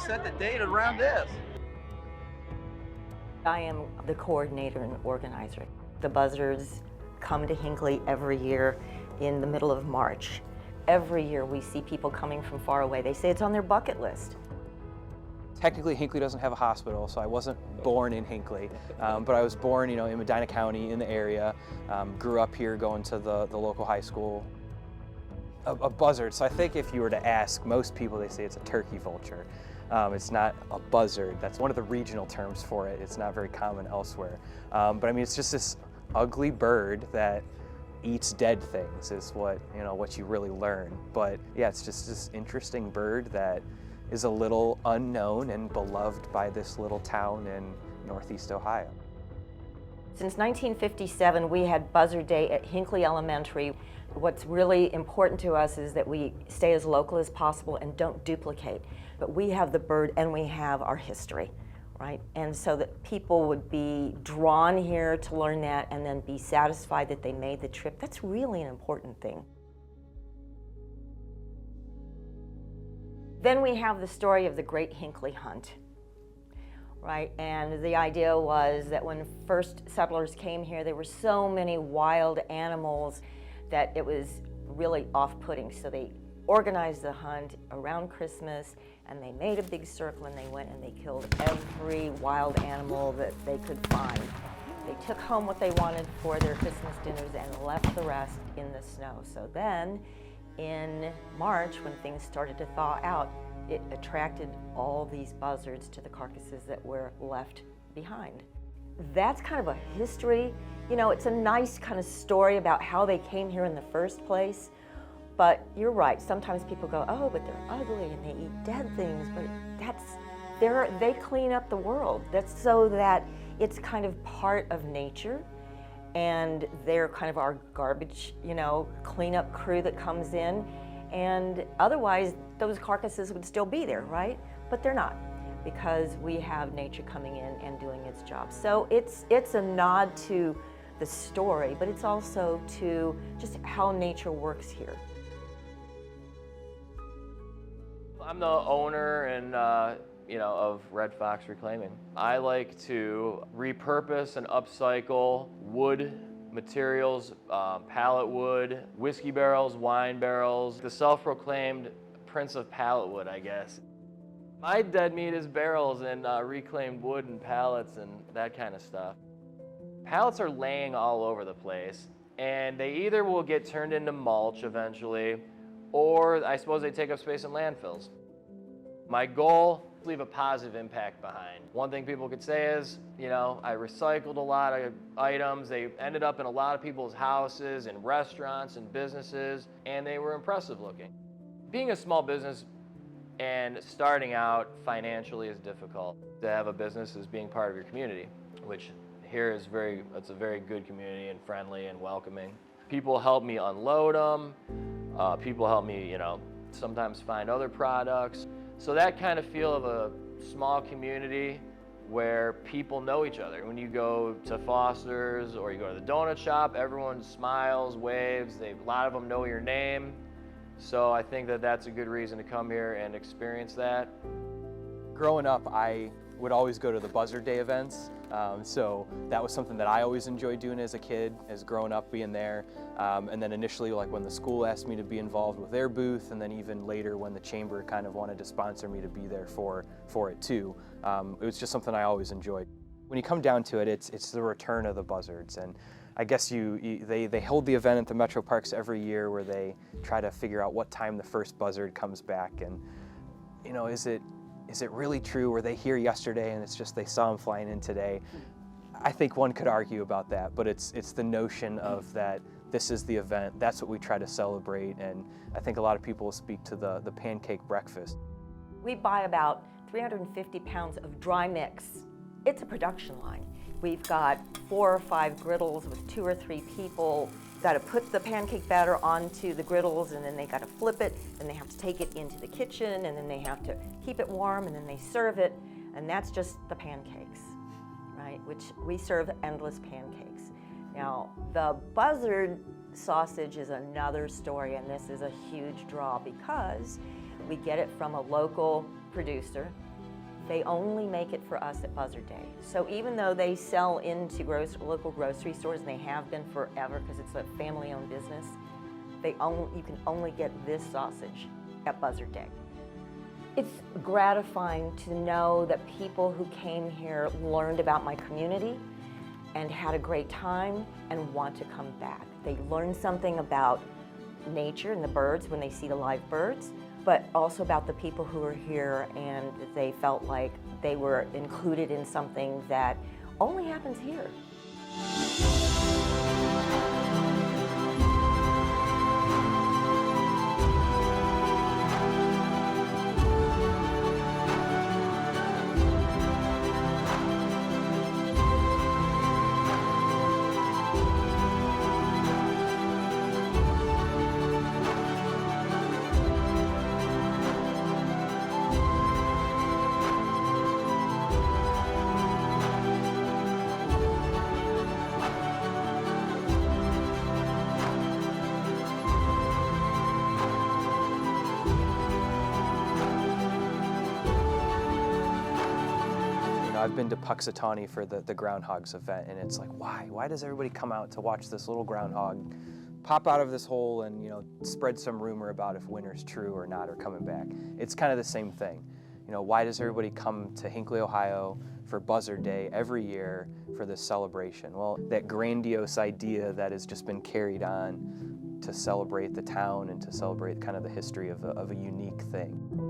set the date around this. I am the coordinator and organizer. The Buzzards come to Hinckley every year in the middle of March. Every year we see people coming from far away. They say it's on their bucket list. Technically, Hinckley doesn't have a hospital, so I wasn't born in Hinckley, but I was born, in Medina County, in the area. Grew up here, going to the local high school. A buzzard. So I think if you were to ask most people, they say it's a turkey vulture. It's not a buzzard. That's one of the regional terms for it. It's not very common elsewhere. But I mean, it's just this ugly bird that eats dead things is what you really learn. But yeah, it's just this interesting bird that is a little unknown and beloved by this little town in Northeast Ohio. Since 1957, we had Buzzard Day at Hinckley Elementary. What's really important to us is that we stay as local as possible and don't duplicate. But we have the bird and we have our history, right? And so that people would be drawn here to learn that and then be satisfied that they made the trip. That's really an important thing. Then we have the story of the Great Hinckley Hunt, right? And the idea was that when first settlers came here, there were so many wild animals that it was really off-putting. So they organized the hunt around Christmas, and they made a big circle, and they went and they killed every wild animal that they could find. They took home what they wanted for their Christmas dinners and left the rest in the snow. So then, in March, when things started to thaw out, it attracted all these buzzards to the carcasses that were left behind. That's kind of a history. It's a nice kind of story about how they came here in the first place. But you're right, sometimes people go, oh, but they're ugly and they eat dead things, but they clean up the world. That's so that it's kind of part of nature. And they're kind of our garbage, cleanup crew that comes in. And otherwise, those carcasses would still be there, right? But they're not, because we have nature coming in and doing its job. So it's a nod to the story, but it's also to just how nature works here. I'm the owner and of Red Fox Reclaiming. I like to repurpose and upcycle wood materials, pallet wood, whiskey barrels, wine barrels, the self-proclaimed Prince of Pallet Wood, I guess. My dead meat is barrels and reclaimed wood and pallets and that kind of stuff. Pallets are laying all over the place, and they either will get turned into mulch eventually, or I suppose they take up space in landfills. My goal is to leave a positive impact behind. One thing people could say is, I recycled a lot of items. They ended up in a lot of people's houses and restaurants and businesses, and they were impressive looking. Being a small business and starting out financially is difficult. To have a business is being part of your community, which here is it's a very good community and friendly and welcoming. People help me unload them. People help me, sometimes find other products. So that kind of feel of a small community where people know each other. When you go to Foster's or you go to the donut shop, everyone smiles, waves. A lot of them know your name. So I think that that's a good reason to come here and experience that. Growing up, I would always go to the Buzzard Day events. So that was something that I always enjoyed doing as a kid, as growing up being there. And then initially, like when the school asked me to be involved with their booth, and then even later when the chamber kind of wanted to sponsor me to be there for it too. It was just something I always enjoyed. When you come down to it, it's the return of the buzzards. And I guess they hold the event at the Metro Parks every year where they try to figure out what time the first buzzard comes back. And is it really true? Were they here yesterday and it's just they saw them flying in today? I think one could argue about that, but it's the notion of that this is the event, that's what we try to celebrate, and I think a lot of people will speak to the pancake breakfast. We buy about 350 pounds of dry mix. It's a production line. We've got 4 or 5 griddles with 2 or 3 people. Got to put the pancake batter onto the griddles, and then they got to flip it, and they have to take it into the kitchen, and then they have to keep it warm, and then they serve it, and that's just the pancakes, right? Which we serve endless pancakes. Now, the buzzard sausage is another story, and this is a huge draw because we get it from a local producer, They only make it for us at Buzzard Day. So even though they sell into local grocery stores, and they have been forever because it's a family-owned business, you can only get this sausage at Buzzard Day. It's gratifying to know that people who came here learned about my community and had a great time and want to come back. They learned something about nature and the birds when they see the live birds, but also about the people who are here, and they felt like they were included in something that only happens here. I've been to Puxatawney for the Groundhogs event, and it's like, why does everybody come out to watch this little groundhog pop out of this hole and, you know, spread some rumor about if winter's true or not, or coming back? It's kind of the same thing. You know, why does everybody come to Hinckley, Ohio for Buzzard Day every year for this celebration? Well, that grandiose idea that has just been carried on to celebrate the town and to celebrate kind of the history of a unique thing.